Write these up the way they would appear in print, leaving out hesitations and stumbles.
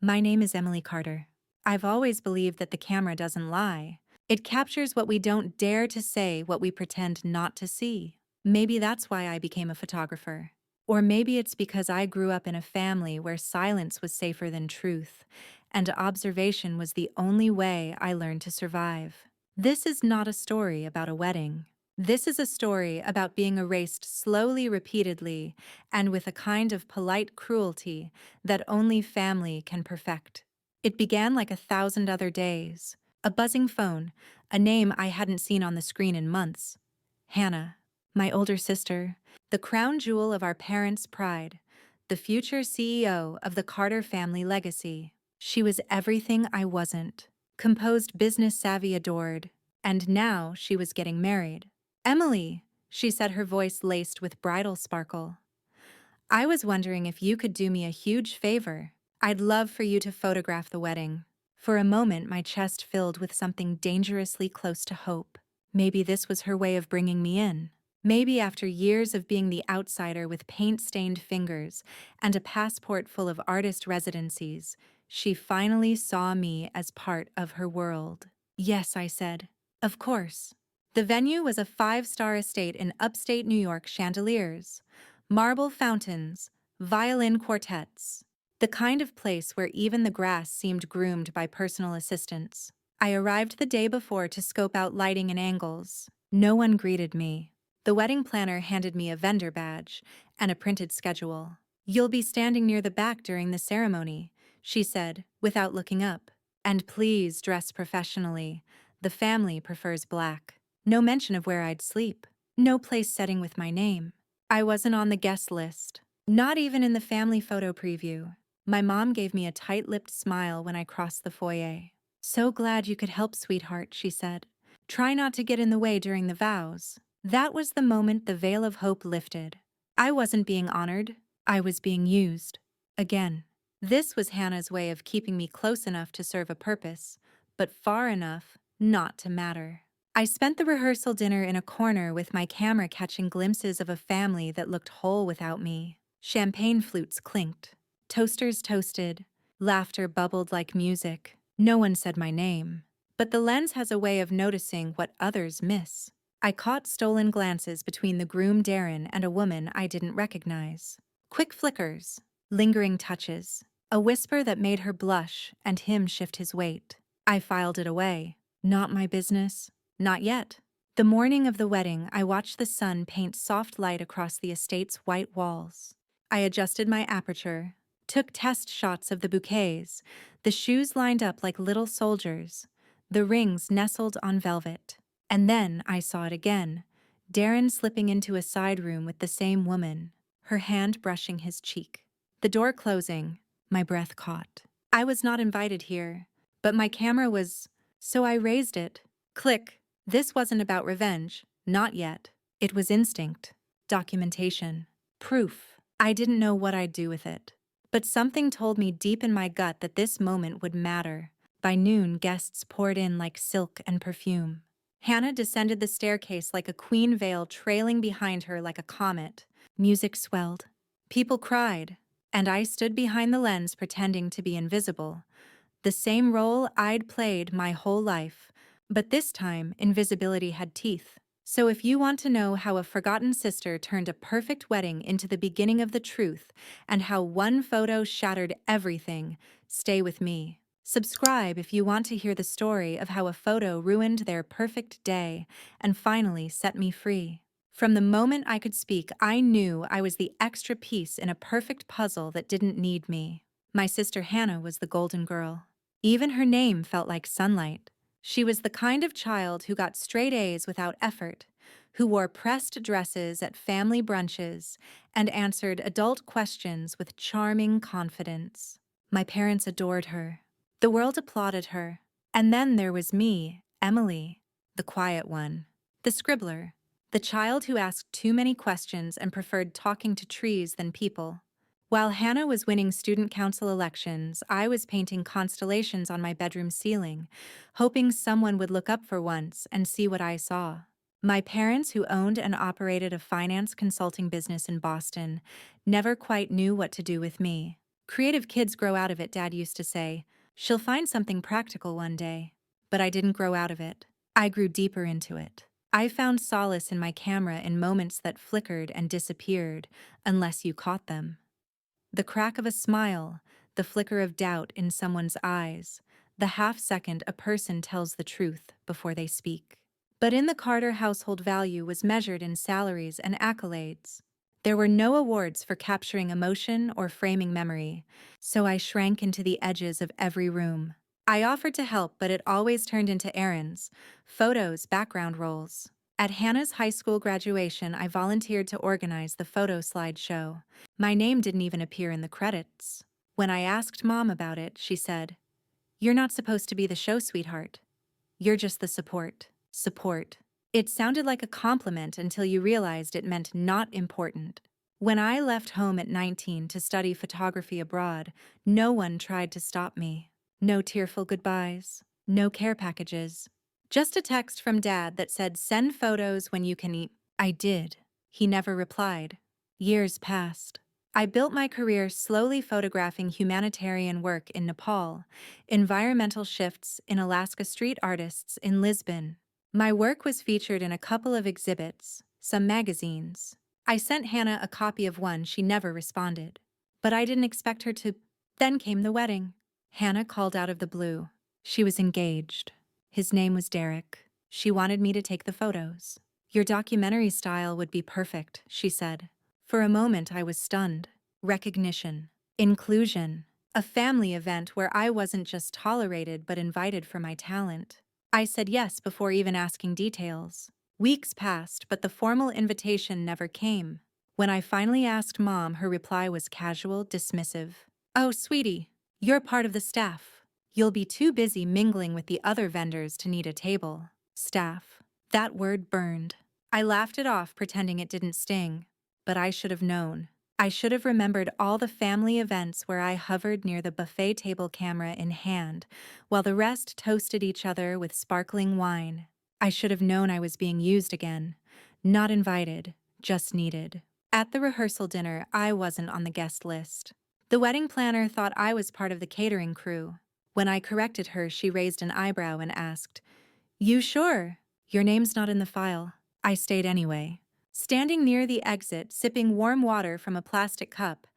My name is Emily Carter. I've always believed that the camera doesn't lie. It captures what we don't dare to say, what we pretend not to see. Maybe that's why I became a photographer. Or maybe it's because I grew up in a family where silence was safer than truth, and observation was the only way I learned to survive. This is not a story about a wedding. This is a story about being erased slowly, repeatedly, and with a kind of polite cruelty that only family can perfect. It began like 1,000 other days. A buzzing phone, a name I hadn't seen on the screen in months. Hannah, my older sister, the crown jewel of our parents' pride, the future CEO of the Carter family legacy. She was everything I wasn't. Composed, business savvy, adored. And now she was getting married. Emily, she said, her voice laced with bridal sparkle. I was wondering if you could do me a huge favor. I'd love for you to photograph the wedding. For a moment, my chest filled with something dangerously close to hope. Maybe this was her way of bringing me in. Maybe after years of being the outsider with paint-stained fingers and a passport full of artist residencies, she finally saw me as part of her world. Yes, I said. Of course. The venue was a 5-star estate in upstate New York, chandeliers, marble fountains, violin quartets. The kind of place where even the grass seemed groomed by personal assistants. I arrived the day before to scope out lighting and angles. No one greeted me. The wedding planner handed me a vendor badge and a printed schedule. You'll be standing near the back during the ceremony, she said, without looking up. And please dress professionally. The family prefers black. No mention of where I'd sleep. No place setting with my name. I wasn't on the guest list. Not even in the family photo preview. My mom gave me a tight-lipped smile when I crossed the foyer. So glad you could help, sweetheart, she said. Try not to get in the way during the vows. That was the moment the veil of hope lifted. I wasn't being honored. I was being used. Again. This was Hannah's way of keeping me close enough to serve a purpose, but far enough not to matter. I spent the rehearsal dinner in a corner with my camera catching glimpses of a family that looked whole without me. Champagne flutes clinked. Toasters toasted. Laughter bubbled like music. No one said my name. But the lens has a way of noticing what others miss. I caught stolen glances between the groom Darren and a woman I didn't recognize. Quick flickers. Lingering touches. A whisper that made her blush and him shift his weight. I filed it away. Not my business. Not yet. The morning of the wedding, I watched the sun paint soft light across the estate's white walls. I adjusted my aperture, took test shots of the bouquets, the shoes lined up like little soldiers, the rings nestled on velvet. And then I saw it again, Darren slipping into a side room with the same woman, her hand brushing his cheek. The door closing, my breath caught. I was not invited here, but my camera was, so I raised it. Click. This wasn't about revenge, not yet. It was instinct, documentation, proof. I didn't know what I'd do with it. But something told me deep in my gut that this moment would matter. By noon, guests poured in like silk and perfume. Hannah descended the staircase like a queen, veil trailing behind her like a comet. Music swelled. People cried. And I stood behind the lens pretending to be invisible. The same role I'd played my whole life. But this time, invisibility had teeth. So if you want to know how a forgotten sister turned a perfect wedding into the beginning of the truth, and how one photo shattered everything, stay with me. Subscribe if you want to hear the story of how a photo ruined their perfect day and finally set me free. From the moment I could speak, I knew I was the extra piece in a perfect puzzle that didn't need me. My sister Hannah was the golden girl. Even her name felt like sunlight. She was the kind of child who got straight A's without effort, who wore pressed dresses at family brunches and answered adult questions with charming confidence. My parents adored her. The world applauded her. And then there was me, Emily, the quiet one, the scribbler, the child who asked too many questions and preferred talking to trees than people. While Hannah was winning student council elections, I was painting constellations on my bedroom ceiling, hoping someone would look up for once and see what I saw. My parents, who owned and operated a finance consulting business in Boston, never quite knew what to do with me. Creative kids grow out of it, Dad used to say. She'll find something practical one day. But I didn't grow out of it. I grew deeper into it. I found solace in my camera in moments that flickered and disappeared unless you caught them. The crack of a smile, the flicker of doubt in someone's eyes, the half second a person tells the truth before they speak. But in the Carter household, value was measured in salaries and accolades. There were no awards for capturing emotion or framing memory, so I shrank into the edges of every room. I offered to help, but it always turned into errands, photos, background roles. At Hannah's high school graduation, I volunteered to organize the photo slideshow. My name didn't even appear in the credits. When I asked Mom about it, she said, "You're not supposed to be the show, sweetheart. You're just the support." Support. It sounded like a compliment until you realized it meant not important. When I left home at 19 to study photography abroad, no one tried to stop me. No tearful goodbyes, no care packages. Just a text from Dad that said, "Send photos when you can eat." I did. He never replied. Years passed. I built my career slowly photographing humanitarian work in Nepal, environmental shifts in Alaska, street artists in Lisbon. My work was featured in a couple of exhibits, some magazines. I sent Hannah a copy of one. She never responded. But I didn't expect her to. Then came the wedding. Hannah called out of the blue. She was engaged. His name was Derek. She wanted me to take the photos. "Your documentary style would be perfect," she said. For a moment I was stunned. Recognition. Inclusion. A family event where I wasn't just tolerated but invited for my talent. I said yes before even asking details. Weeks passed, but the formal invitation never came. When I finally asked Mom, her reply was casual, dismissive. "Oh, sweetie, you're part of the staff. You'll be too busy mingling with the other vendors to need a table." Staff. That word burned. I laughed it off, pretending it didn't sting. But I should have known. I should have remembered all the family events where I hovered near the buffet table, camera in hand, while the rest toasted each other with sparkling wine. I should have known I was being used again. Not invited, just needed. At the rehearsal dinner, I wasn't on the guest list. The wedding planner thought I was part of the catering crew. When I corrected her, she raised an eyebrow and asked, "You sure? Your name's not in the file." I stayed anyway. Standing near the exit, sipping warm water from a plastic cup,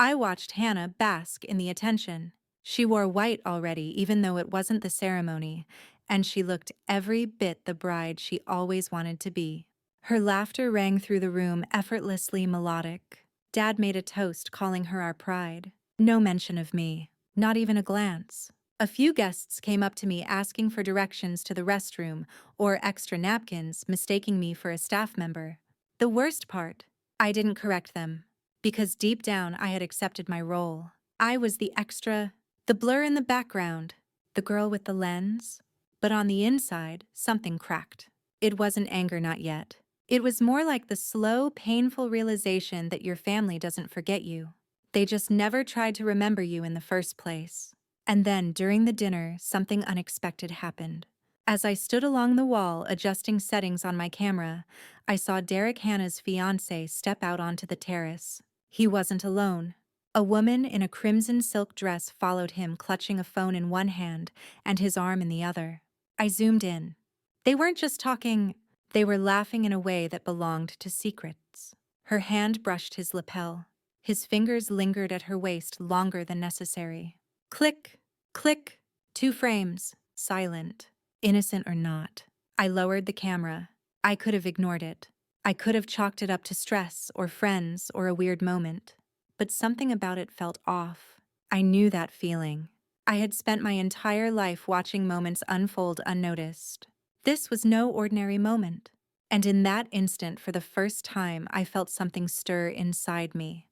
I watched Hannah bask in the attention. She wore white already, even though it wasn't the ceremony, and she looked every bit the bride she always wanted to be. Her laughter rang through the room, effortlessly melodic. Dad made a toast, calling her our pride. No mention of me, not even a glance. A few guests came up to me asking for directions to the restroom or extra napkins, mistaking me for a staff member. The worst part, I didn't correct them, because deep down I had accepted my role. I was the extra, the blur in the background, the girl with the lens. But on the inside, something cracked. It wasn't anger, not yet. It was more like the slow, painful realization that your family doesn't forget you. They just never tried to remember you in the first place. And then, during the dinner, something unexpected happened. As I stood along the wall adjusting settings on my camera, I saw Derek, Hannah's fiancé, step out onto the terrace. He wasn't alone. A woman in a crimson silk dress followed him, clutching a phone in one hand and his arm in the other. I zoomed in. They weren't just talking, they were laughing in a way that belonged to secrets. Her hand brushed his lapel. His fingers lingered at her waist longer than necessary. Click, click, 2 frames, silent. Innocent or not. I lowered the camera. I could have ignored it. I could have chalked it up to stress or friends or a weird moment. But something about it felt off. I knew that feeling. I had spent my entire life watching moments unfold unnoticed. This was no ordinary moment. And in that instant, for the first time, I felt something stir inside me.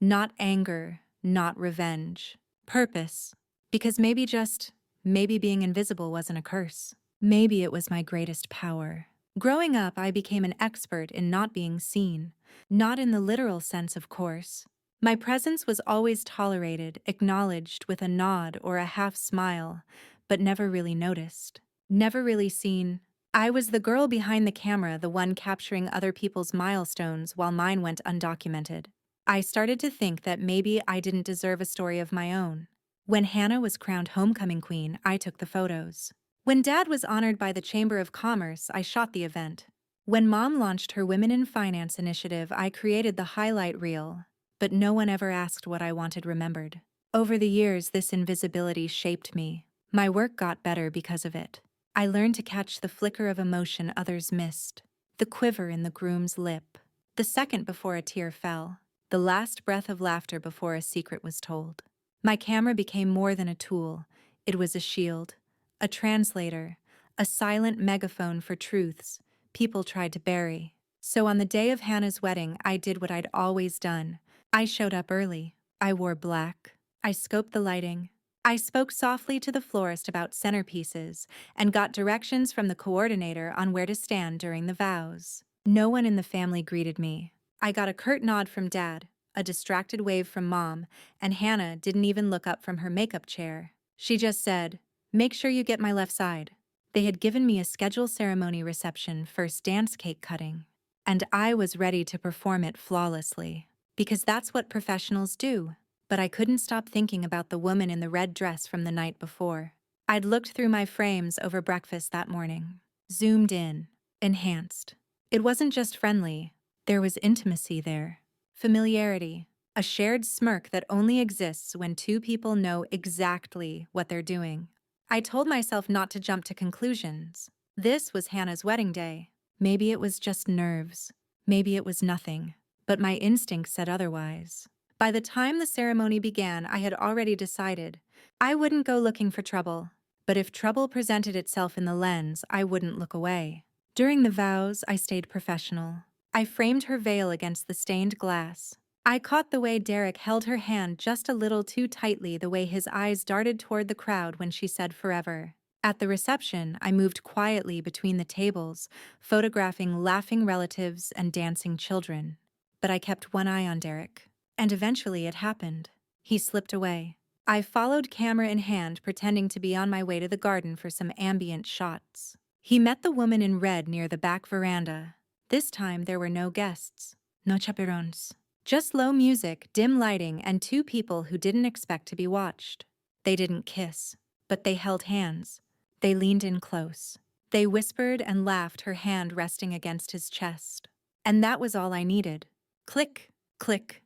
Not anger, not revenge. Purpose. Because maybe being invisible wasn't a curse. Maybe it was my greatest power. Growing up, I became an expert in not being seen. Not in the literal sense, of course. My presence was always tolerated, acknowledged with a nod or a half smile, but never really noticed. Never really seen. I was the girl behind the camera, the one capturing other people's milestones while mine went undocumented. I started to think that maybe I didn't deserve a story of my own. When Hannah was crowned homecoming queen, I took the photos. When Dad was honored by the Chamber of Commerce, I shot the event. When Mom launched her Women in Finance initiative, I created the highlight reel. But no one ever asked what I wanted remembered. Over the years, this invisibility shaped me. My work got better because of it. I learned to catch the flicker of emotion others missed, the quiver in the groom's lip, the second before a tear fell, the last breath of laughter before a secret was told. My camera became more than a tool. It was a shield, a translator, a silent megaphone for truths people tried to bury. So on the day of Hannah's wedding, I did what I'd always done. I showed up early. I wore black. I scoped the lighting. I spoke softly to the florist about centerpieces and got directions from the coordinator on where to stand during the vows. No one in the family greeted me. I got a curt nod from Dad, a distracted wave from Mom, and Hannah didn't even look up from her makeup chair. She just said, "Make sure you get my left side." They had given me a scheduled ceremony reception, first dance cake cutting, and I was ready to perform it flawlessly, because that's what professionals do. But I couldn't stop thinking about the woman in the red dress from the night before. I'd looked through my frames over breakfast that morning, zoomed in, enhanced. It wasn't just friendly, there was intimacy there, familiarity, a shared smirk that only exists when two people know exactly what they're doing. I told myself not to jump to conclusions. This was Hannah's wedding day. Maybe it was just nerves. Maybe it was nothing. But my instinct said otherwise. By the time the ceremony began, I had already decided I wouldn't go looking for trouble. But if trouble presented itself in the lens, I wouldn't look away. During the vows, I stayed professional. I framed her veil against the stained glass. I caught the way Derek held her hand just a little too tightly, the way his eyes darted toward the crowd when she said forever. At the reception, I moved quietly between the tables, photographing laughing relatives and dancing children. But I kept one eye on Derek. And eventually it happened. He slipped away. I followed, camera in hand, pretending to be on my way to the garden for some ambient shots. He met the woman in red near the back veranda. This time there were no guests, no chaperones. Just low music, dim lighting, and two people who didn't expect to be watched. They didn't kiss, but they held hands. They leaned in close. They whispered and laughed, her hand resting against his chest. And that was all I needed. Click, click,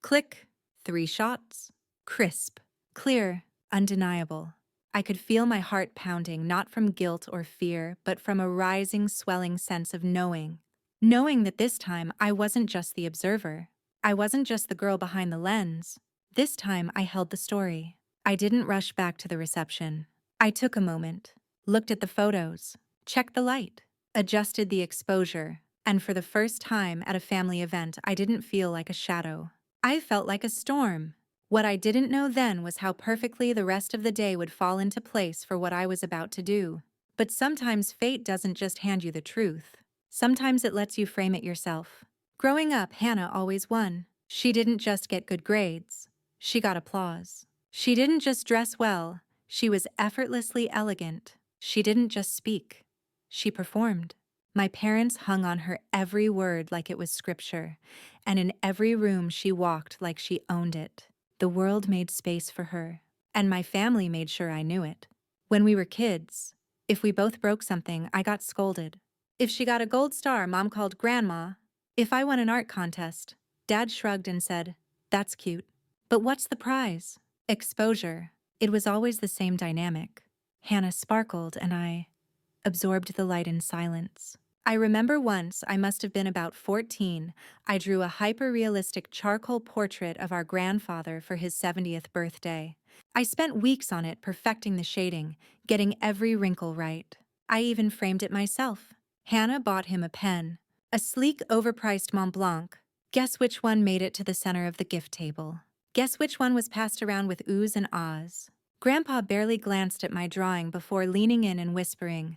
click. 3 shots. Crisp, clear, undeniable. I could feel my heart pounding, not from guilt or fear, but from a rising, swelling sense of knowing. Knowing that this time I wasn't just the observer. I wasn't just the girl behind the lens. This time I held the story. I didn't rush back to the reception. I took a moment, looked at the photos, checked the light, adjusted the exposure, and for the first time at a family event, I didn't feel like a shadow. I felt like a storm. What I didn't know then was how perfectly the rest of the day would fall into place for what I was about to do. But sometimes fate doesn't just hand you the truth. Sometimes it lets you frame it yourself. Growing up, Hannah always won. She didn't just get good grades. She got applause. She didn't just dress well. She was effortlessly elegant. She didn't just speak. She performed. My parents hung on her every word like it was scripture, and in every room she walked like she owned it. The world made space for her, and my family made sure I knew it. When we were kids, if we both broke something, I got scolded. If she got a gold star, Mom called Grandma. If I won an art contest, Dad shrugged and said, "That's cute." But what's the prize? Exposure. It was always the same dynamic. Hannah sparkled, and I absorbed the light in silence. I remember once, I must have been about 14, I drew a hyper-realistic charcoal portrait of our grandfather for his 70th birthday. I spent weeks on it, perfecting the shading, getting every wrinkle right. I even framed it myself. Hannah bought him a pen, a sleek, overpriced Mont Blanc. Guess which one made it to the center of the gift table? Guess which one was passed around with oohs and ahs? Grandpa barely glanced at my drawing before leaning in and whispering,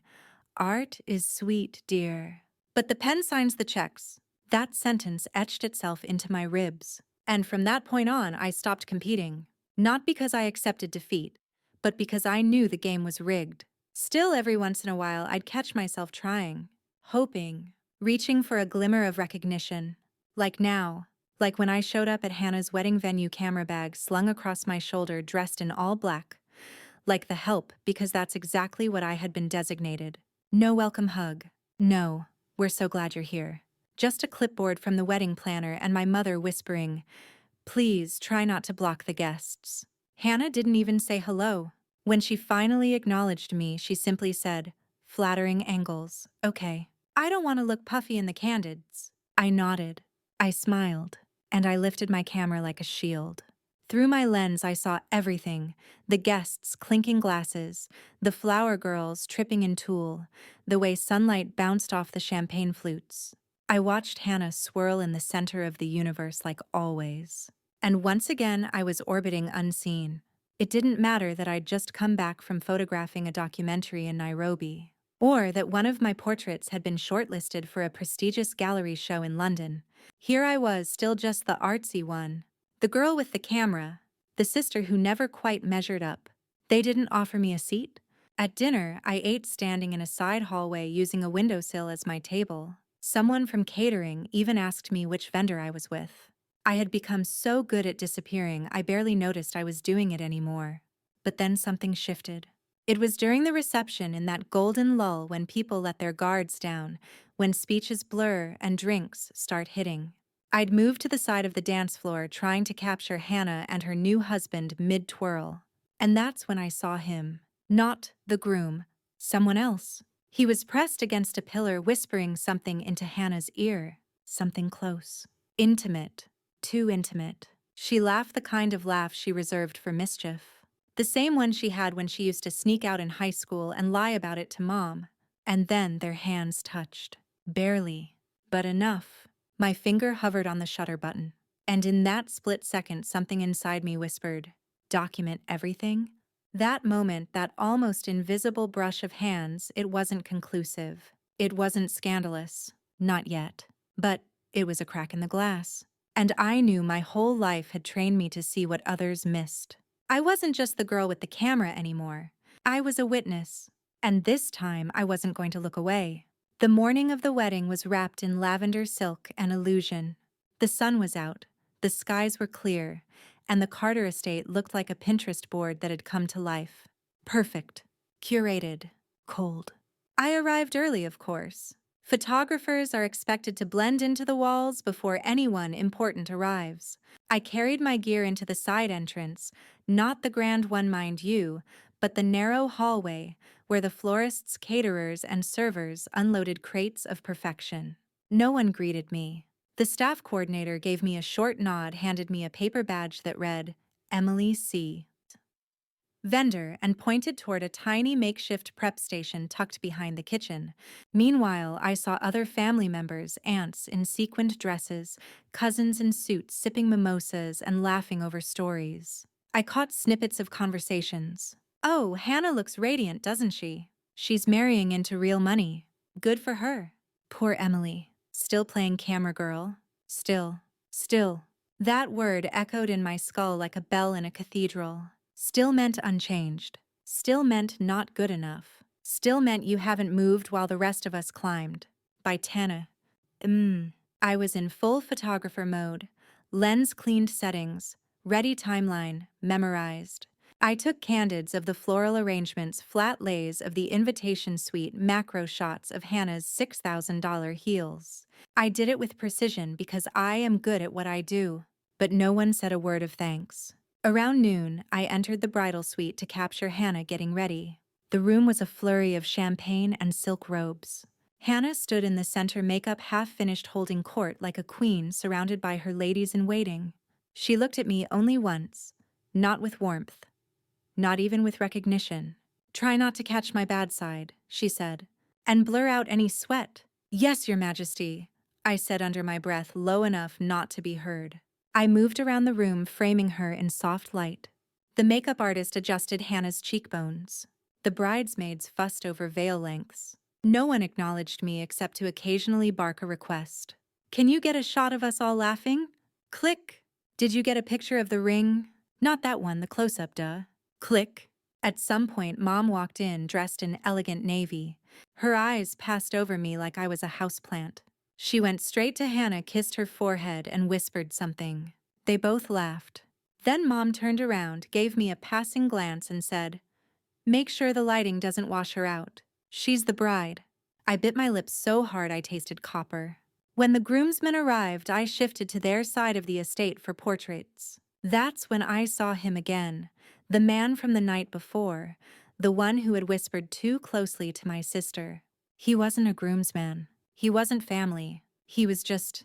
"Art is sweet, dear. But the pen signs the checks." That sentence etched itself into my ribs. And from that point on, I stopped competing. Not because I accepted defeat, but because I knew the game was rigged. Still, every once in a while, I'd catch myself trying, hoping, reaching for a glimmer of recognition. Like now, Like when I showed up at Hannah's wedding venue, camera bag slung across my shoulder, dressed in all black. Like the help, because that's exactly what I had been designated. No welcome hug. No, we're so glad you're here. Just a clipboard from the wedding planner and my mother whispering, "Please try not to block the guests." Hannah didn't even say hello. When she finally acknowledged me, she simply said, "Flattering angles, okay. I don't want to look puffy in the candids." I nodded. I smiled. And I lifted my camera like a shield. Through my lens, I saw everything: the guests clinking glasses, the flower girls tripping in tulle, the way sunlight bounced off the champagne flutes. I watched Hannah swirl in the center of the universe like always. And once again, I was orbiting unseen. It didn't matter that I'd just come back from photographing a documentary in Nairobi, or that one of my portraits had been shortlisted for a prestigious gallery show in London. Here I was, still just the artsy one. The girl with the camera, the sister who never quite measured up. They didn't offer me a seat. At dinner, I ate standing in a side hallway using a windowsill as my table. Someone from catering even asked me which vendor I was with. I had become so good at disappearing, I barely noticed I was doing it anymore. But then something shifted. It was during the reception, in that golden lull when people let their guards down, when speeches blur and drinks start hitting. I'd moved to the side of the dance floor, trying to capture Hannah and her new husband mid-twirl. And that's when I saw him. Not the groom. Someone else. He was pressed against a pillar, whispering something into Hannah's ear. Something close. Intimate. Too intimate. She laughed, the kind of laugh she reserved for mischief. The same one she had when she used to sneak out in high school and lie about it to Mom. And then their hands touched. Barely. But enough. My finger hovered on the shutter button. And in that split second, something inside me whispered, "Document everything?" That moment, that almost invisible brush of hands, it wasn't conclusive. It wasn't scandalous. Not yet. But it was a crack in the glass. And I knew my whole life had trained me to see what others missed. I wasn't just the girl with the camera anymore. I was a witness. And this time, I wasn't going to look away. The morning of the wedding was wrapped in lavender silk and illusion. The sun was out, the skies were clear, and the Carter estate looked like a Pinterest board that had come to life. Perfect. Curated. Cold. I arrived early, of course. Photographers are expected to blend into the walls before anyone important arrives. I carried my gear into the side entrance, not the grand one, mind you, but the narrow hallway where the florists, caterers, and servers unloaded crates of perfection. No one greeted me. The staff coordinator gave me a short nod, handed me a paper badge that read, "Emily C. Vendor," and pointed toward a tiny makeshift prep station tucked behind the kitchen. Meanwhile, I saw other family members, aunts in sequined dresses, cousins in suits sipping mimosas and laughing over stories. I caught snippets of conversations. "Oh, Hannah looks radiant, doesn't she? She's marrying into real money. Good for her." Poor Emily. Still playing camera girl. Still. That word echoed in my skull like a bell in a cathedral. Still meant unchanged. Still meant not good enough. Still meant you haven't moved while the rest of us climbed. By Tana. I was in full photographer mode. Lens cleaned settings. Ready timeline. Memorized. I took candids of the floral arrangements, flat lays of the invitation suite, macro shots of Hannah's $6,000 heels. I did it with precision because I am good at what I do. But no one said a word of thanks. Around noon, I entered the bridal suite to capture Hannah getting ready. The room was a flurry of champagne and silk robes. Hannah stood in the center, makeup half finished, holding court like a queen surrounded by her ladies-in-waiting. She looked at me only once, not with warmth, not even with recognition. "Try not to catch my bad side," she said, "and blur out any sweat." "Yes, Your Majesty," I said under my breath, low enough not to be heard. I moved around the room, framing her in soft light. The makeup artist adjusted Hannah's cheekbones. The bridesmaids fussed over veil lengths. No one acknowledged me except to occasionally bark a request. "Can you get a shot of us all laughing?" Click. "Did you get a picture of the ring?" "Not that one, the close-up, duh." Click. At some point, Mom walked in, dressed in elegant navy. Her eyes passed over me like I was a houseplant. She went straight to Hannah, kissed her forehead, and whispered something. They both laughed. Then Mom turned around, gave me a passing glance, and said, "Make sure the lighting doesn't wash her out. She's the bride." I bit my lips so hard I tasted copper. When the groomsmen arrived, I shifted to their side of the estate for portraits. That's when I saw him again, the man from the night before, the one who had whispered too closely to my sister. He wasn't a groomsman. He wasn't family. He was just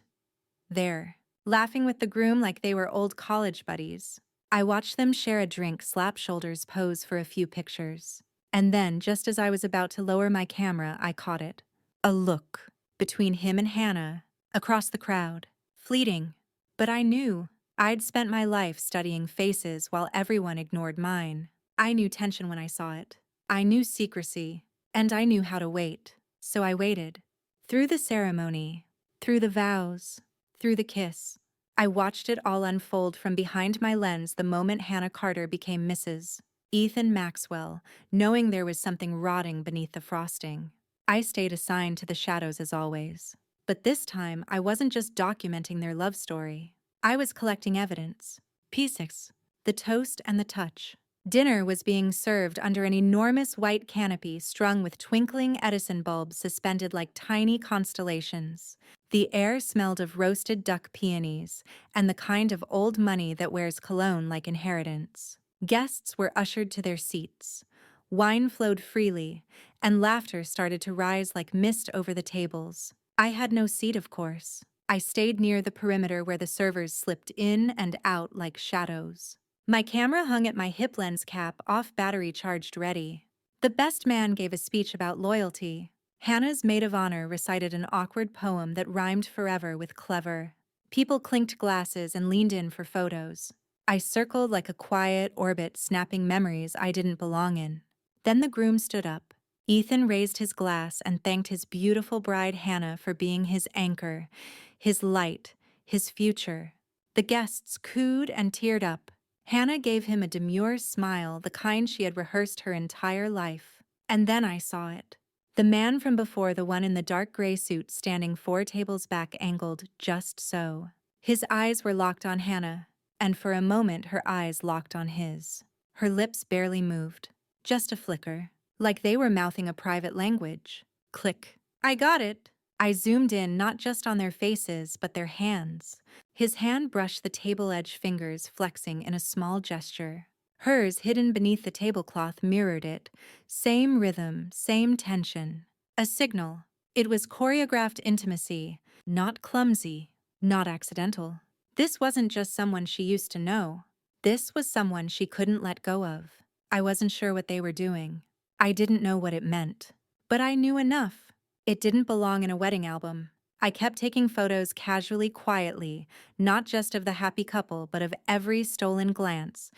there, laughing with the groom like they were old college buddies. I watched them share a drink, slap shoulders, pose for a few pictures. And then, just as I was about to lower my camera, I caught it. A look between him and Hannah, across the crowd. Fleeting. But I knew. I'd spent my life studying faces while everyone ignored mine. I knew tension when I saw it. I knew secrecy. And I knew how to wait. So I waited. Through the ceremony, through the vows, through the kiss. I watched it all unfold from behind my lens the moment Hannah Carter became Mrs. Ethan Maxwell, knowing there was something rotting beneath the frosting. I stayed assigned to the shadows as always. But this time, I wasn't just documenting their love story. I was collecting evidence. P6. The toast and the touch. Dinner was being served under an enormous white canopy strung with twinkling Edison bulbs suspended like tiny constellations. The air smelled of roasted duck peonies and the kind of old money that wears cologne like inheritance. Guests were ushered to their seats. Wine flowed freely, and laughter started to rise like mist over the tables. I had no seat, of course. I stayed near the perimeter where the servers slipped in and out like shadows. My camera hung at my hip, lens cap off, battery charged, ready. The best man gave a speech about loyalty. Hannah's maid of honor recited an awkward poem that rhymed forever with clever. People clinked glasses and leaned in for photos. I circled like a quiet orbit, snapping memories I didn't belong in. Then the groom stood up. Ethan raised his glass and thanked his beautiful bride Hannah for being his anchor, his light, his future. The guests cooed and teared up. Hannah gave him a demure smile, the kind she had rehearsed her entire life. And then I saw it. The man from before, the one in the dark gray suit standing 4 tables back, angled just so. His eyes were locked on Hannah, and for a moment her eyes locked on his. Her lips barely moved. Just a flicker. Like they were mouthing a private language. Click. I got it. I zoomed in not just on their faces, but their hands. His hand brushed the table edge, fingers flexing in a small gesture. Hers, hidden beneath the tablecloth, mirrored it. Same rhythm, same tension. A signal. It was choreographed intimacy, not clumsy, not accidental. This wasn't just someone she used to know. This was someone she couldn't let go of. I wasn't sure what they were doing. I didn't know what it meant. But I knew enough. It didn't belong in a wedding album. I kept taking photos casually, quietly, not just of the happy couple, but of every stolen glance,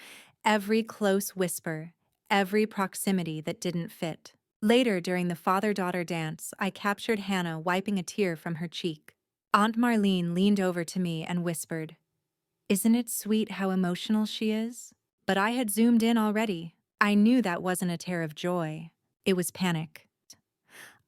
every close whisper, every proximity that didn't fit. Later, during the father-daughter dance, I captured Hannah wiping a tear from her cheek. Aunt Marlene leaned over to me and whispered, "Isn't it sweet how emotional she is?" But I had zoomed in already. I knew that wasn't a tear of joy. It was panic.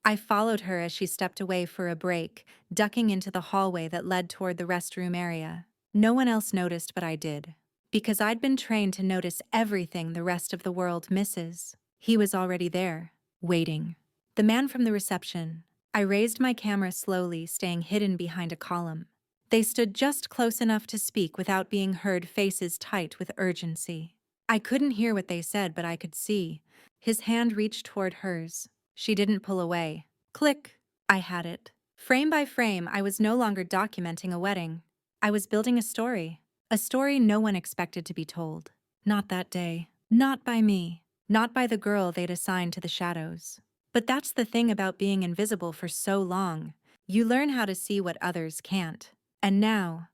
I followed her as she stepped away for a break, ducking into the hallway that led toward the restroom area. No one else noticed, but I did. Because I'd been trained to notice everything the rest of the world misses. He was already there, waiting. The man from the reception. I raised my camera slowly, staying hidden behind a column. They stood just close enough to speak without being heard, faces tight with urgency. I couldn't hear what they said, but I could see. His hand reached toward hers. She didn't pull away. Click. I had it. Frame by frame, I was no longer documenting a wedding. I was building a story. A story no one expected to be told. Not that day. Not by me. Not by the girl they'd assigned to the shadows. But that's the thing about being invisible for so long. You learn how to see what others can't. And now,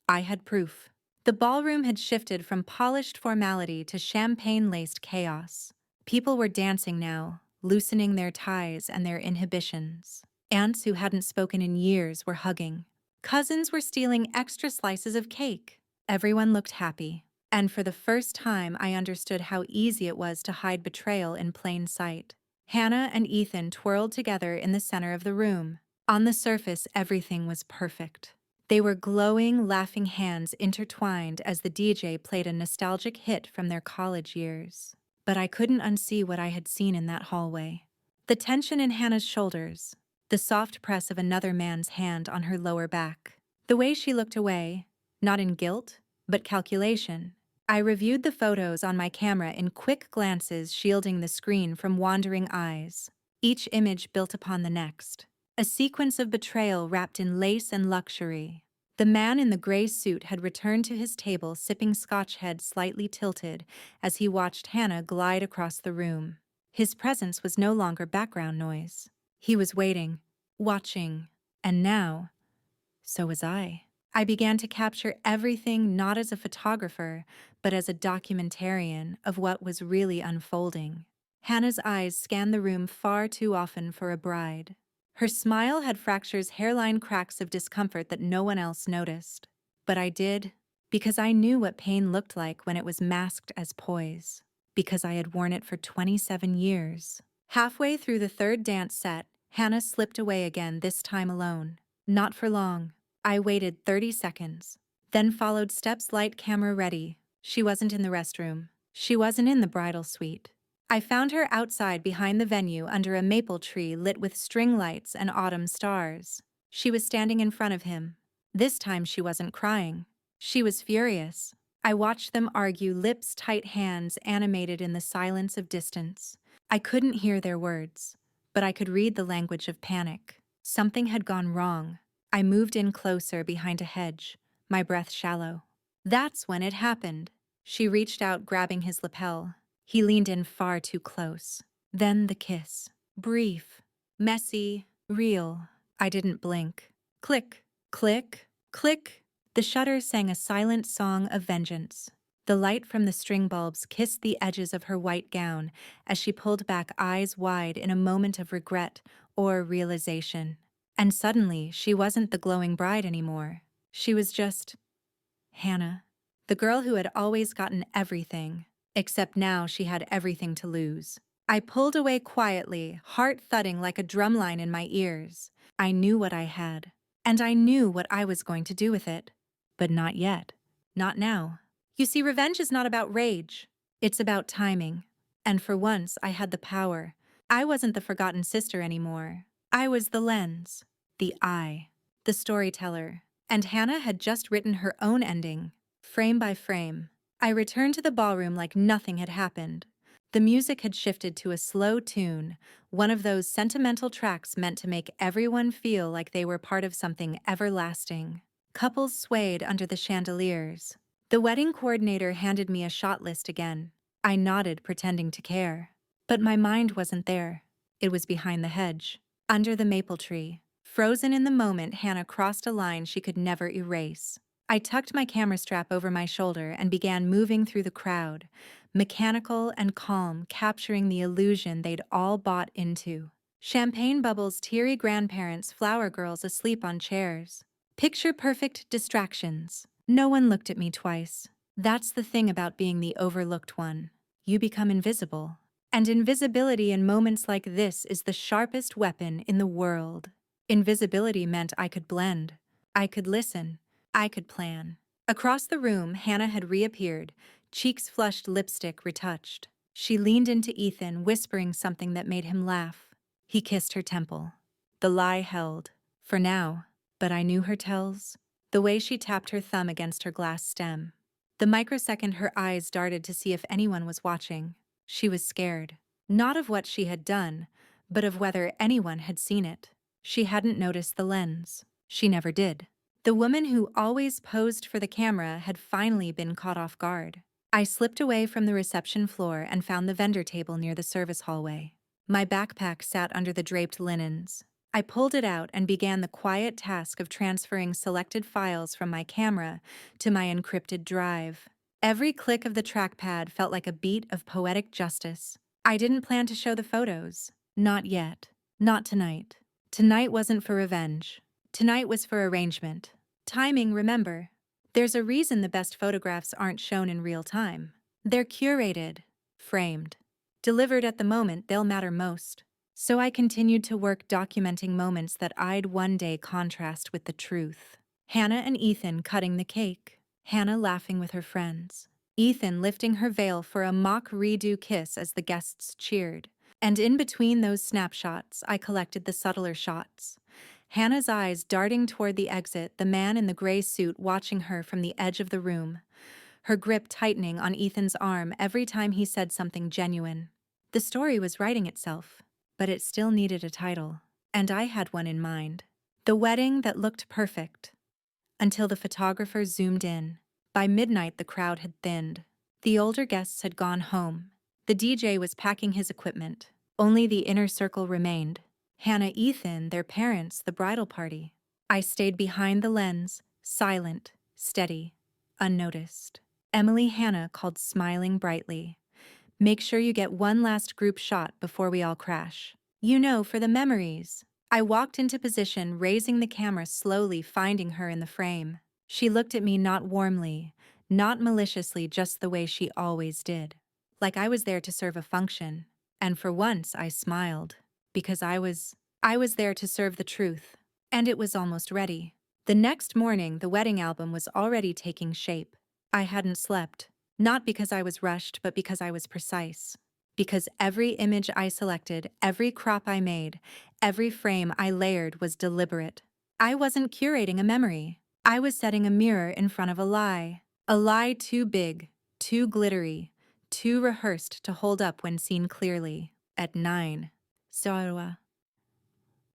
I had proof. The ballroom had shifted from polished formality to champagne-laced chaos. People were dancing now, loosening their ties and their inhibitions. Aunts who hadn't spoken in years were hugging. Cousins were stealing extra slices of cake. Everyone looked happy. And for the first time, I understood how easy it was to hide betrayal in plain sight. Hannah and Ethan twirled together in the center of the room. On the surface, everything was perfect. They were glowing, laughing hands intertwined as the DJ played a nostalgic hit from their college years. But I couldn't unsee what I had seen in that hallway. The tension in Hannah's shoulders, the soft press of another man's hand on her lower back, the way she looked away, not in guilt, but calculation. I reviewed the photos on my camera in quick glances, shielding the screen from wandering eyes, each image built upon the next. A sequence of betrayal wrapped in lace and luxury. The man in the gray suit had returned to his table, sipping Scotch, head slightly tilted as he watched Hannah glide across the room. His presence was no longer background noise. He was waiting, watching, and now, so was I. I began to capture everything not as a photographer, but as a documentarian of what was really unfolding. Hannah's eyes scanned the room far too often for a bride. Her smile had fractures, hairline cracks of discomfort that no one else noticed. But I did, because I knew what pain looked like when it was masked as poise. Because I had worn it for 27 years. Halfway through the third dance set, Hannah slipped away again, this time alone. Not for long. I waited 30 seconds. Then followed steps, light, camera ready. She wasn't in the restroom. She wasn't in the bridal suite. I found her outside behind the venue under a maple tree lit with string lights and autumn stars. She was standing in front of him. This time she wasn't crying. She was furious. I watched them argue, lips tight, hands animated in the silence of distance. I couldn't hear their words, but I could read the language of panic. Something had gone wrong. I moved in closer behind a hedge, my breath shallow. That's when it happened. She reached out, grabbing his lapel. He leaned in far too close. Then the kiss. Brief, messy, real. I didn't blink. Click, click, click. The shutter sang a silent song of vengeance. The light from the string bulbs kissed the edges of her white gown as she pulled back, eyes wide in a moment of regret or realization. And suddenly, she wasn't the glowing bride anymore. She was just Hannah, the girl who had always gotten everything. Except now she had everything to lose. I pulled away quietly, heart thudding like a drumline in my ears. I knew what I had, and I knew what I was going to do with it. But not yet. Not now. You see, revenge is not about rage. It's about timing. And for once, I had the power. I wasn't the forgotten sister anymore. I was the lens, the eye, the storyteller. And Hannah had just written her own ending, frame by frame. I returned to the ballroom like nothing had happened. The music had shifted to a slow tune, one of those sentimental tracks meant to make everyone feel like they were part of something everlasting. Couples swayed under the chandeliers. The wedding coordinator handed me a shot list again. I nodded, pretending to care. But my mind wasn't there. It was behind the hedge, under the maple tree. Frozen in the moment, Hannah crossed a line she could never erase. I tucked my camera strap over my shoulder and began moving through the crowd, mechanical and calm, capturing the illusion they'd all bought into. Champagne bubbles, teary grandparents, flower girls asleep on chairs. Picture-perfect distractions. No one looked at me twice. That's the thing about being the overlooked one. You become invisible. And invisibility in moments like this is the sharpest weapon in the world. Invisibility meant I could blend. I could listen. I could plan. Across the room, Hannah had reappeared, cheeks flushed, lipstick retouched. She leaned into Ethan, whispering something that made him laugh. He kissed her temple. The lie held. For now. But I knew her tells. The way she tapped her thumb against her glass stem. The microsecond her eyes darted to see if anyone was watching. She was scared. Not of what she had done, but of whether anyone had seen it. She hadn't noticed the lens. She never did. The woman who always posed for the camera had finally been caught off guard. I slipped away from the reception floor and found the vendor table near the service hallway. My backpack sat under the draped linens. I pulled it out and began the quiet task of transferring selected files from my camera to my encrypted drive. Every click of the trackpad felt like a beat of poetic justice. I didn't plan to show the photos. Not yet. Not tonight. Tonight wasn't for revenge. Tonight was for arrangement. Timing, remember. There's a reason the best photographs aren't shown in real time. They're curated, framed, delivered at the moment they'll matter most. So I continued to work documenting moments that I'd one day contrast with the truth. Hannah and Ethan cutting the cake. Hannah laughing with her friends. Ethan lifting her veil for a mock redo kiss as the guests cheered. And in between those snapshots, I collected the subtler shots. Hannah's eyes darting toward the exit, the man in the gray suit watching her from the edge of the room, her grip tightening on Ethan's arm every time he said something genuine. The story was writing itself, but it still needed a title, and I had one in mind. The wedding that looked perfect. Until the photographer zoomed in. By midnight, the crowd had thinned. The older guests had gone home. The DJ was packing his equipment. Only the inner circle remained. Hannah, Ethan, their parents, the bridal party. I stayed behind the lens, silent, steady, unnoticed. Emily Hannah called smiling brightly. Make sure you get one last group shot before we all crash. You know, for the memories. I walked into position, raising the camera slowly, finding her in the frame. She looked at me not warmly, not maliciously, just the way she always did. Like I was there to serve a function. And for once I smiled. Because I was there to serve the truth. And it was almost ready. The next morning, the wedding album was already taking shape. I hadn't slept. Not because I was rushed, but because I was precise. Because every image I selected, every crop I made, every frame I layered was deliberate. I wasn't curating a memory. I was setting a mirror in front of a lie. A lie too big, too glittery, too rehearsed to hold up when seen clearly. At 9. Sawa.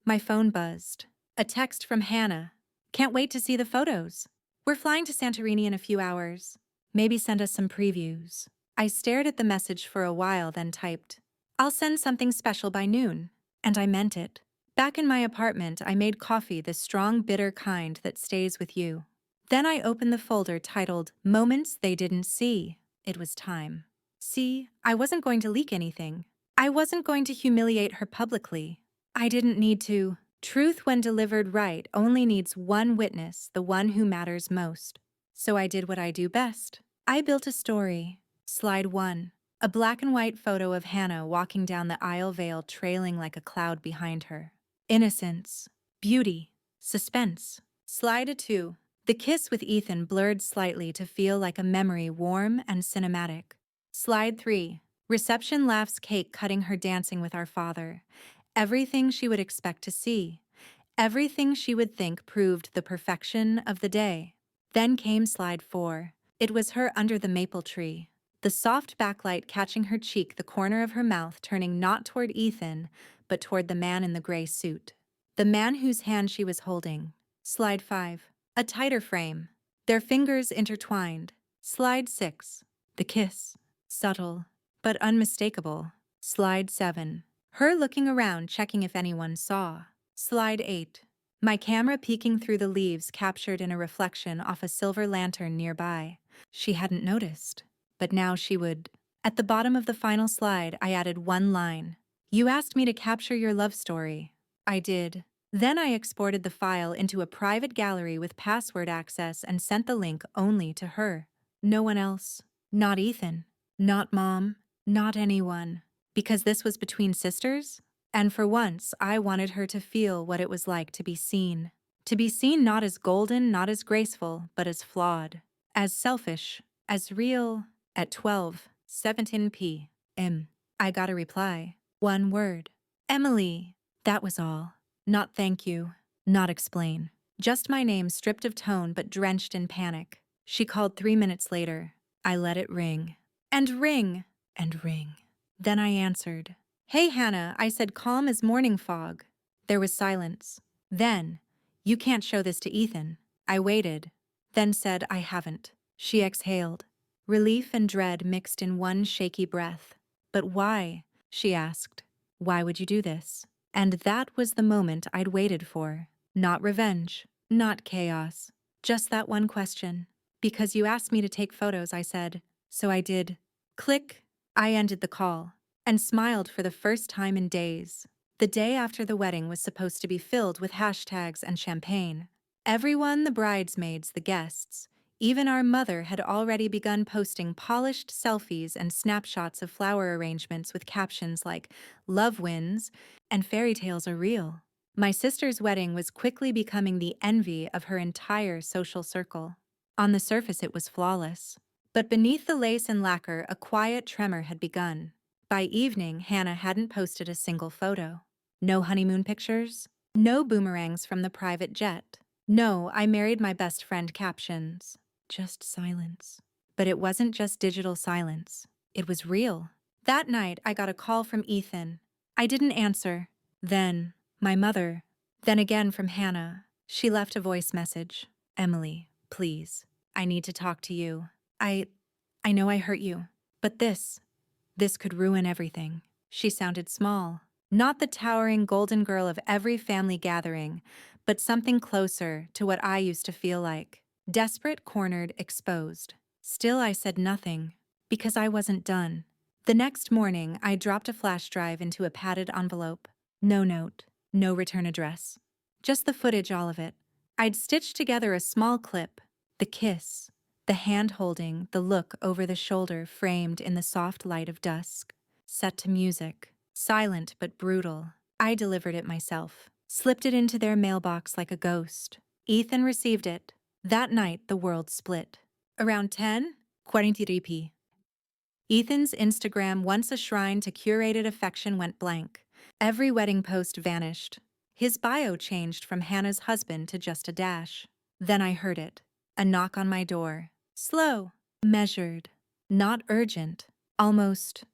My phone buzzed. A text from Hannah. Can't wait to see the photos. We're flying to Santorini in a few hours. Maybe send us some previews. I stared at the message for a while, then typed, I'll send something special by noon. And I meant it. Back in my apartment, I made coffee, the strong, bitter kind that stays with you. Then I opened the folder titled Moments They Didn't See. It was time. See, I wasn't going to leak anything. I wasn't going to humiliate her publicly. I didn't need to. Truth, when delivered right, only needs one witness, the one who matters most. So I did what I do best. I built a story. Slide 1. A black and white photo of Hannah walking down the aisle, veil trailing like a cloud behind her. Innocence. Beauty. Suspense. Slide 2. The kiss with Ethan blurred slightly to feel like a memory, warm and cinematic. Slide 3. Reception laughs, cake cutting, her dancing with our father. Everything she would expect to see. Everything she would think proved the perfection of the day. Then came slide 4. It was her under the maple tree. The soft backlight catching her cheek, the corner of her mouth turning not toward Ethan, but toward the man in the gray suit. The man whose hand she was holding. Slide 5. A tighter frame. Their fingers intertwined. Slide 6. The kiss. Subtle, but unmistakable. Slide 7. Her looking around, checking if anyone saw. Slide 8. My camera peeking through the leaves, captured in a reflection off a silver lantern nearby. She hadn't noticed. But now she would. At the bottom of the final slide, I added one line. You asked me to capture your love story. I did. Then I exported the file into a private gallery with password access and sent the link only to her. No one else. Not Ethan. Not Mom. Not anyone. Because this was between sisters? And for once, I wanted her to feel what it was like to be seen. To be seen not as golden, not as graceful, but as flawed. As selfish. As real. At 12:17 p.m. I got a reply. One word. Emily. That was all. Not thank you. Not explain. Just my name, stripped of tone but drenched in panic. She called 3 minutes later. I let it ring. And ring. And ring. Then I answered. Hey, Hannah, I said, calm as morning fog. There was silence. Then, you can't show this to Ethan. I waited. Then said, I haven't. She exhaled. Relief and dread mixed in one shaky breath. But why? She asked. Why would you do this? And that was the moment I'd waited for. Not revenge. Not chaos. Just that one question. Because you asked me to take photos, I said. So I did. Click. I ended the call. And smiled for the first time in days. The day after the wedding was supposed to be filled with hashtags and champagne. Everyone, the bridesmaids, the guests, Even our mother had already begun posting polished selfies and snapshots of flower arrangements with captions like, "Love wins," and "Fairy tales are real." My sister's wedding was quickly becoming the envy of her entire social circle. On the surface, it was flawless. But beneath the lace and lacquer, a quiet tremor had begun. By evening, Hannah hadn't posted a single photo. No honeymoon pictures. No boomerangs from the private jet. No, "I married my best friend" captions. Just silence. But it wasn't just digital silence. It was real. That night, I got a call from Ethan. I didn't answer. Then, my mother. Then again from Hannah. She left a voice message. "Emily, please. I need to talk to you. I know I hurt you. But this could ruin everything." She sounded small. Not the towering golden girl of every family gathering, but something closer to what I used to feel like. Desperate, cornered, exposed. Still, I said nothing, because I wasn't done. The next morning, I dropped a flash drive into a padded envelope. No note, no return address. Just the footage, all of it. I'd stitched together a small clip. The kiss, the hand-holding, the look over the shoulder framed in the soft light of dusk. Set to music. Silent but brutal. I delivered it myself. Slipped it into their mailbox like a ghost. Ethan received it. That night, the world split. Around 10:43 p. Ethan's Instagram, once a shrine to curated affection, went blank. Every wedding post vanished. His bio changed from Hannah's husband to just a dash. Then I heard it. A knock on my door. Slow. Measured. Not urgent. Almost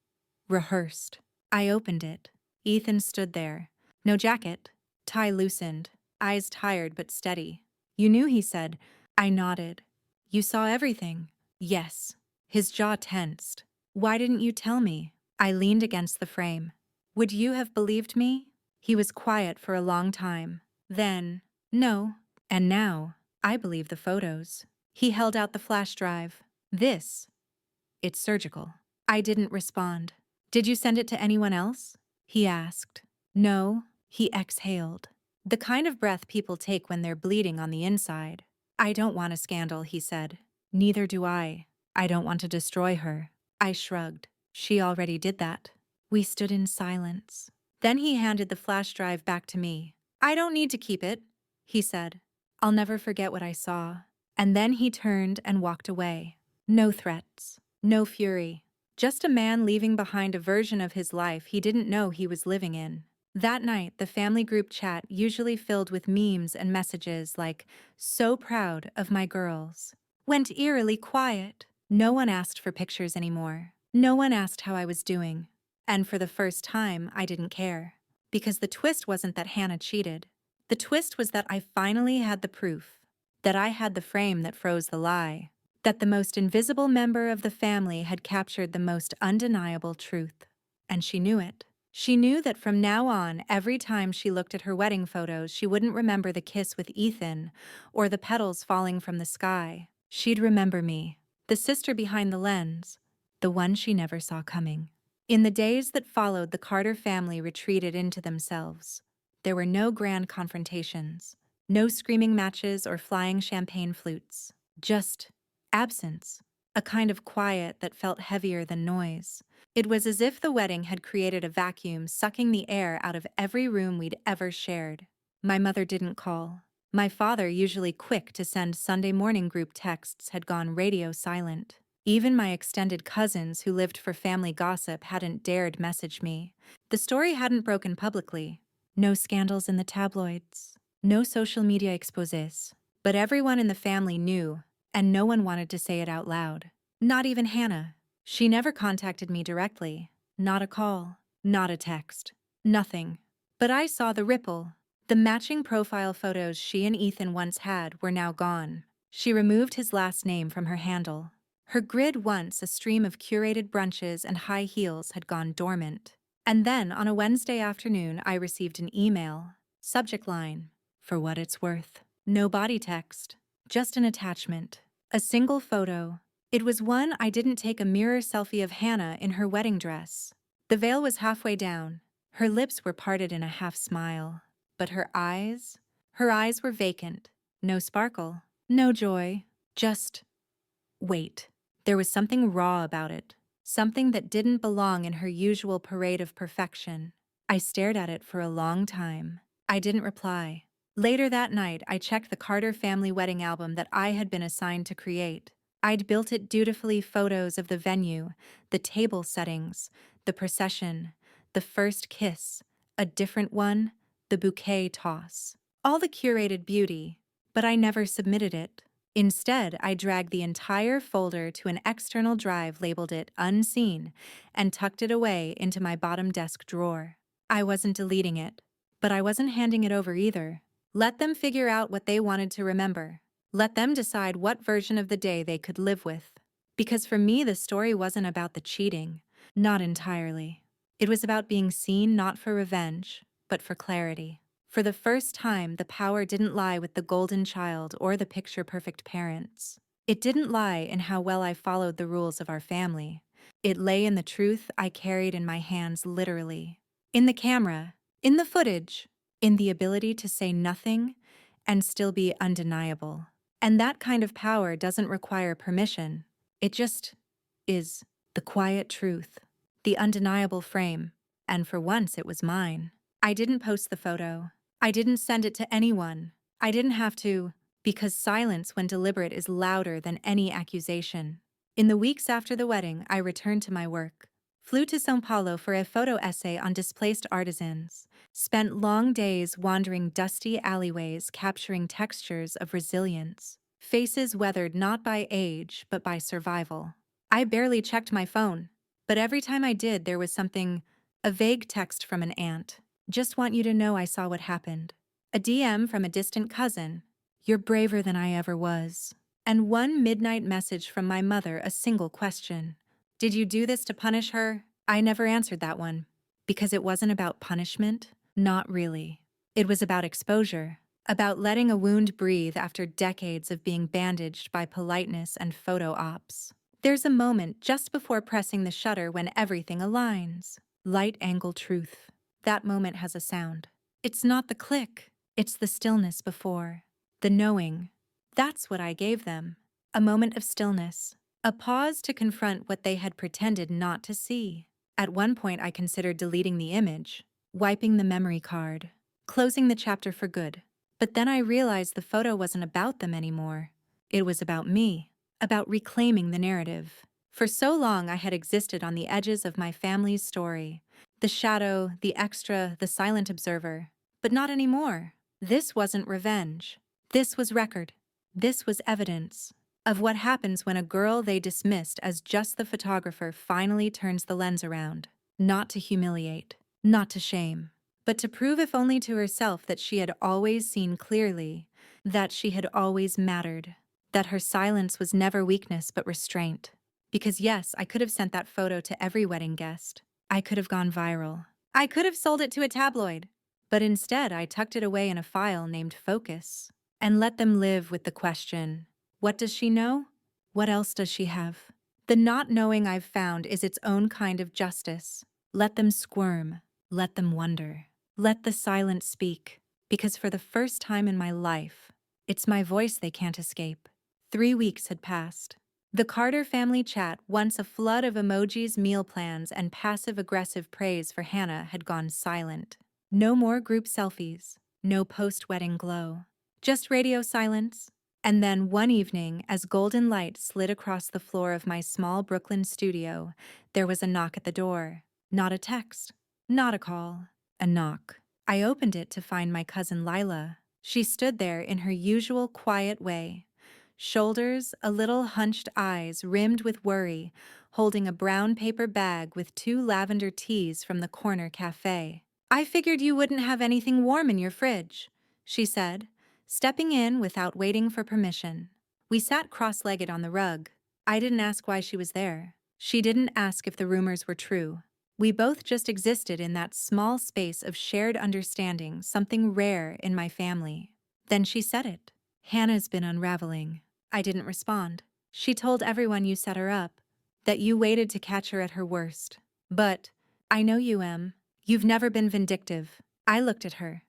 rehearsed. I opened it. Ethan stood there. No jacket. Tie loosened. Eyes tired but steady. "You knew," he said. I nodded. "You saw everything?" "Yes." His jaw tensed. "Why didn't you tell me?" I leaned against the frame. "Would you have believed me?" He was quiet for a long time. Then, "No." And now, I believe the photos. He held out the flash drive. It's surgical." I didn't respond. "Did you send it to anyone else?" he asked. "No." He exhaled. The kind of breath people take when they're bleeding on the inside. "I don't want a scandal," he said. "Neither do I. I don't want to destroy her." I shrugged. "She already did that." We stood in silence. Then he handed the flash drive back to me. "I don't need to keep it," he said. "I'll never forget what I saw." And then he turned and walked away. No threats. No fury. Just a man leaving behind a version of his life he didn't know he was living in. That night, the family group chat, usually filled with memes and messages like, "So proud of my girls," went eerily quiet. No one asked for pictures anymore. No one asked how I was doing. And for the first time, I didn't care. Because the twist wasn't that Hannah cheated. The twist was that I finally had the proof. That I had the frame that froze the lie. That the most invisible member of the family had captured the most undeniable truth. And she knew it. She knew that from now on, every time she looked at her wedding photos, she wouldn't remember the kiss with Ethan or the petals falling from the sky. She'd remember me, the sister behind the lens, the one she never saw coming. In the days that followed, the Carter family retreated into themselves. There were no grand confrontations, no screaming matches or flying champagne flutes, just absence, a kind of quiet that felt heavier than noise. It was as if the wedding had created a vacuum, sucking the air out of every room we'd ever shared. My mother didn't call. My father, usually quick to send Sunday morning group texts, had gone radio silent. Even my extended cousins who lived for family gossip hadn't dared message me. The story hadn't broken publicly. No scandals in the tabloids. No social media exposés. But everyone in the family knew, and no one wanted to say it out loud. Not even Hannah. She never contacted me directly. Not a call. Not a text. Nothing. But I saw the ripple. The matching profile photos she and Ethan once had were now gone. She removed his last name from her handle. Her grid, once a stream of curated brunches and high heels, had gone dormant. And then, on a Wednesday afternoon, I received an email. Subject line, "For what it's worth." No body text. Just an attachment. A single photo. It was one I didn't take, a mirror selfie of Hannah in her wedding dress. The veil was halfway down. Her lips were parted in a half smile. But her eyes were vacant. No sparkle. No joy. Just Wait, there was something raw about it, something that didn't belong in her usual parade of perfection. I stared at it for a long time. I didn't reply. Later that night, I checked the Carter family wedding album that I had been assigned to create. I'd built it dutifully, photos of the venue, the table settings, the procession, the first kiss, a different one, the bouquet toss. All the curated beauty, but I never submitted it. Instead, I dragged the entire folder to an external drive, labeled it Unseen, and tucked it away into my bottom desk drawer. I wasn't deleting it, but I wasn't handing it over either. Let them figure out what they wanted to remember. Let them decide what version of the day they could live with. Because for me, the story wasn't about the cheating. Not entirely. It was about being seen, not for revenge, but for clarity. For the first time, the power didn't lie with the golden child or the picture-perfect parents. It didn't lie in how well I followed the rules of our family. It lay in the truth I carried in my hands, literally. In the camera, in the footage, in the ability to say nothing and still be undeniable. And that kind of power doesn't require permission. It just is. The quiet truth, the undeniable frame. And for once, it was mine. I didn't post the photo. I didn't send it to anyone. I didn't have to, because silence when deliberate is louder than any accusation. In the weeks after the wedding, I returned to my work. Flew to São Paulo for a photo essay on displaced artisans. Spent long days wandering dusty alleyways, capturing textures of resilience. Faces weathered not by age, but by survival. I barely checked my phone, but every time I did, there was something, a vague text from an aunt. Just want you to know I saw what happened. A DM from a distant cousin. You're braver than I ever was. And one midnight message from my mother, a single question. Did you do this to punish her? I never answered that one. Because it wasn't about punishment. Not really. It was about exposure. About letting a wound breathe after decades of being bandaged by politeness and photo ops. There's a moment just before pressing the shutter when everything aligns. Light angle truth. That moment has a sound. It's not the click. It's the stillness before. The knowing. That's what I gave them. A moment of stillness. A pause to confront what they had pretended not to see. At one point, I considered deleting the image, wiping the memory card, closing the chapter for good. But then I realized the photo wasn't about them anymore. It was about me, about reclaiming the narrative. For so long, I had existed on the edges of my family's story. The shadow, the extra, the silent observer. But not anymore. This wasn't revenge. This was record. This was evidence of what happens when a girl they dismissed as just the photographer finally turns the lens around. Not to humiliate, not to shame, but to prove, if only to herself, that she had always seen clearly, that she had always mattered, that her silence was never weakness but restraint. Because yes, I could have sent that photo to every wedding guest. I could have gone viral. I could have sold it to a tabloid. But instead, I tucked it away in a file named Focus and let them live with the question, what does she know? What else does she have? The not knowing I've found is its own kind of justice. Let them squirm. Let them wonder. Let the silence speak. Because for the first time in my life, it's my voice they can't escape. 3 weeks had passed. The Carter family chat, once a flood of emojis, meal plans, and passive-aggressive praise for Hannah, had gone silent. No more group selfies. No post-wedding glow. Just radio silence. And then one evening, as golden light slid across the floor of my small Brooklyn studio, there was a knock at the door. Not a text. Not a call. A knock. I opened it to find my cousin Lila. She stood there in her usual quiet way. Shoulders, a little hunched, eyes rimmed with worry, holding a brown paper bag with 2 lavender teas from the corner cafe. I figured you wouldn't have anything warm in your fridge, she said, stepping in without waiting for permission. We sat cross-legged on the rug. I didn't ask why she was there. She didn't ask if the rumors were true. We both just existed in that small space of shared understanding, something rare in my family. Then she said it. Hannah's been unraveling. I didn't respond. She told everyone you set her up, that you waited to catch her at her worst. But I know you, Em. You've never been vindictive. I looked at her,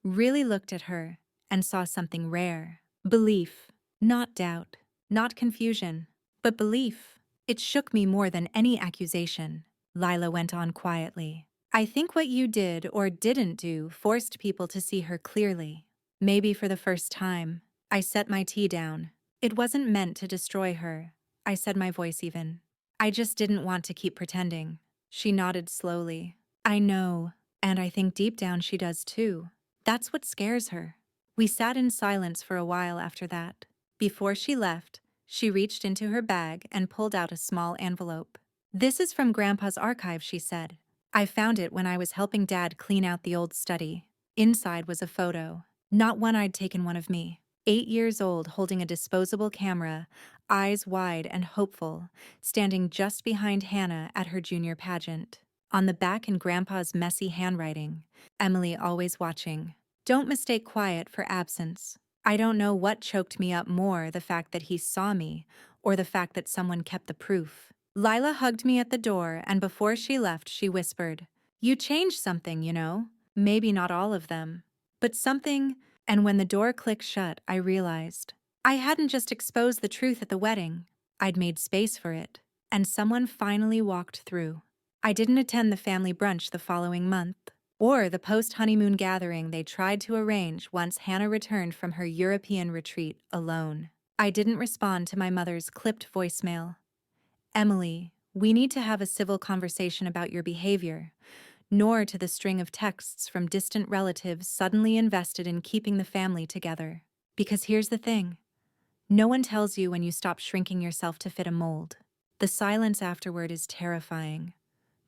really looked at her, and saw something rare. Belief, not doubt, not confusion. But belief, it shook me more than any accusation. Lila went on quietly. I think what you did or didn't do forced people to see her clearly. Maybe for the first time. I set my tea down. It wasn't meant to destroy her. I said, my voice even. I just didn't want to keep pretending. She nodded slowly. I know, and I think deep down she does too. That's what scares her. We sat in silence for a while after that. Before she left, she reached into her bag and pulled out a small envelope. This is from Grandpa's archive, she said. I found it when I was helping Dad clean out the old study. Inside was a photo, not one I'd taken one of me. 8 years old, holding a disposable camera, eyes wide and hopeful, standing just behind Hannah at her junior pageant. On the back in Grandpa's messy handwriting, Emily always watching. Don't mistake quiet for absence. I don't know what choked me up more, the fact that he saw me, or the fact that someone kept the proof. Lila hugged me at the door, and before she left, she whispered, "You changed something, you know. Maybe not all of them, but something." And when the door clicked shut, I realized I hadn't just exposed the truth at the wedding. I'd made space for it, and someone finally walked through. I didn't attend the family brunch the following month, or the post-honeymoon gathering they tried to arrange once Hannah returned from her European retreat alone. I didn't respond to my mother's clipped voicemail. "Emily, we need to have a civil conversation about your behavior," nor to the string of texts from distant relatives suddenly invested in keeping the family together. Because here's the thing. No one tells you when you stop shrinking yourself to fit a mold. The silence afterward is terrifying,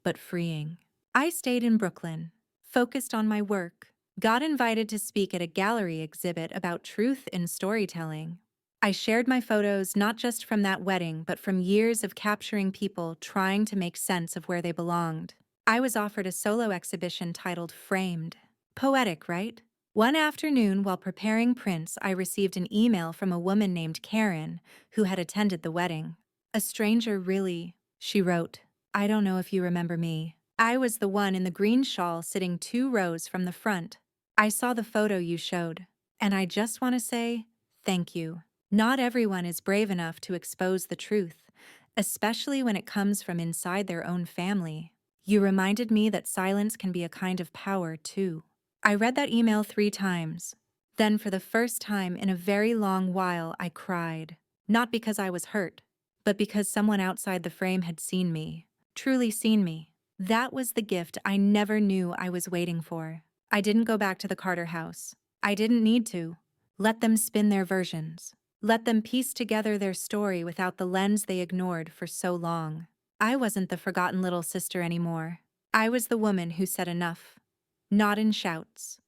but freeing. I stayed in Brooklyn, focused on my work, got invited to speak at a gallery exhibit about truth in storytelling. I shared my photos not just from that wedding, but from years of capturing people trying to make sense of where they belonged. I was offered a solo exhibition titled Framed. Poetic, right? One afternoon, while preparing prints, I received an email from a woman named Karen, who had attended the wedding. "A stranger, really," she wrote. "I don't know if you remember me. I was the one in the green shawl sitting 2 rows from the front. I saw the photo you showed, and I just want to say thank you. Not everyone is brave enough to expose the truth, especially when it comes from inside their own family. You reminded me that silence can be a kind of power, too." I read that email 3 times. Then, for the first time in a very long while, I cried. Not because I was hurt, but because someone outside the frame had seen me. Truly seen me. That was the gift I never knew I was waiting for. I didn't go back to the Carter house. I didn't need to. Let them spin their versions. Let them piece together their story without the lens they ignored for so long. I wasn't the forgotten little sister anymore. I was the woman who said enough. Not in shouts.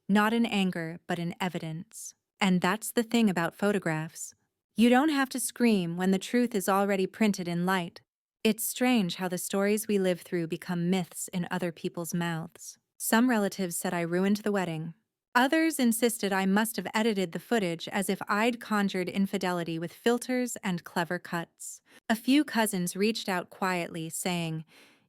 Not in anger, but in evidence. And that's the thing about photographs. You don't have to scream when the truth is already printed in light. It's strange how the stories we live through become myths in other people's mouths. Some relatives said I ruined the wedding. Others insisted I must have edited the footage as if I'd conjured infidelity with filters and clever cuts. A few cousins reached out quietly, saying,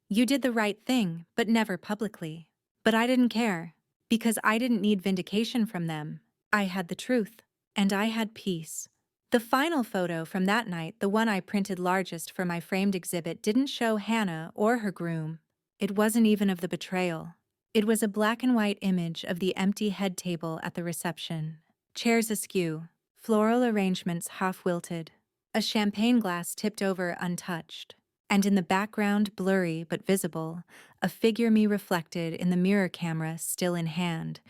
"You did the right thing, but never publicly." But I didn't care, because I didn't need vindication from them. I had the truth, and I had peace. The final photo from that night, the one I printed largest for my framed exhibit, didn't show Hannah or her groom. It wasn't even of the betrayal. It was a black and white image of the empty head table at the reception. Chairs askew, floral arrangements half-wilted, a champagne glass tipped over untouched, and in the background, blurry but visible, a figure me reflected in the mirror camera still in hand,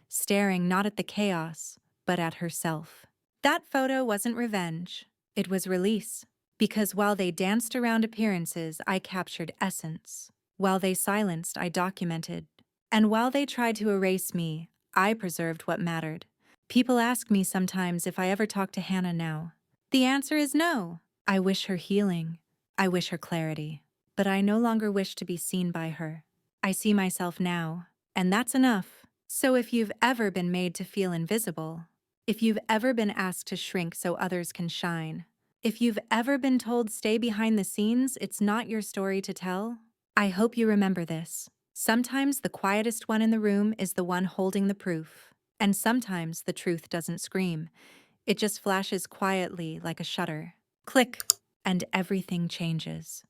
staring not at the chaos, but at herself. That photo wasn't revenge. It was release. Because while they danced around appearances, I captured essence. While they silenced, I documented. And while they tried to erase me, I preserved what mattered. People ask me sometimes if I ever talk to Hannah now. The answer is no. I wish her healing. I wish her clarity. But I no longer wish to be seen by her. I see myself now, and that's enough. So if you've ever been made to feel invisible, if you've ever been asked to shrink so others can shine, if you've ever been told stay behind the scenes, it's not your story to tell, I hope you remember this. Sometimes the quietest one in the room is the one holding the proof. And sometimes the truth doesn't scream. It just flashes quietly like a shutter. Click. and everything changes.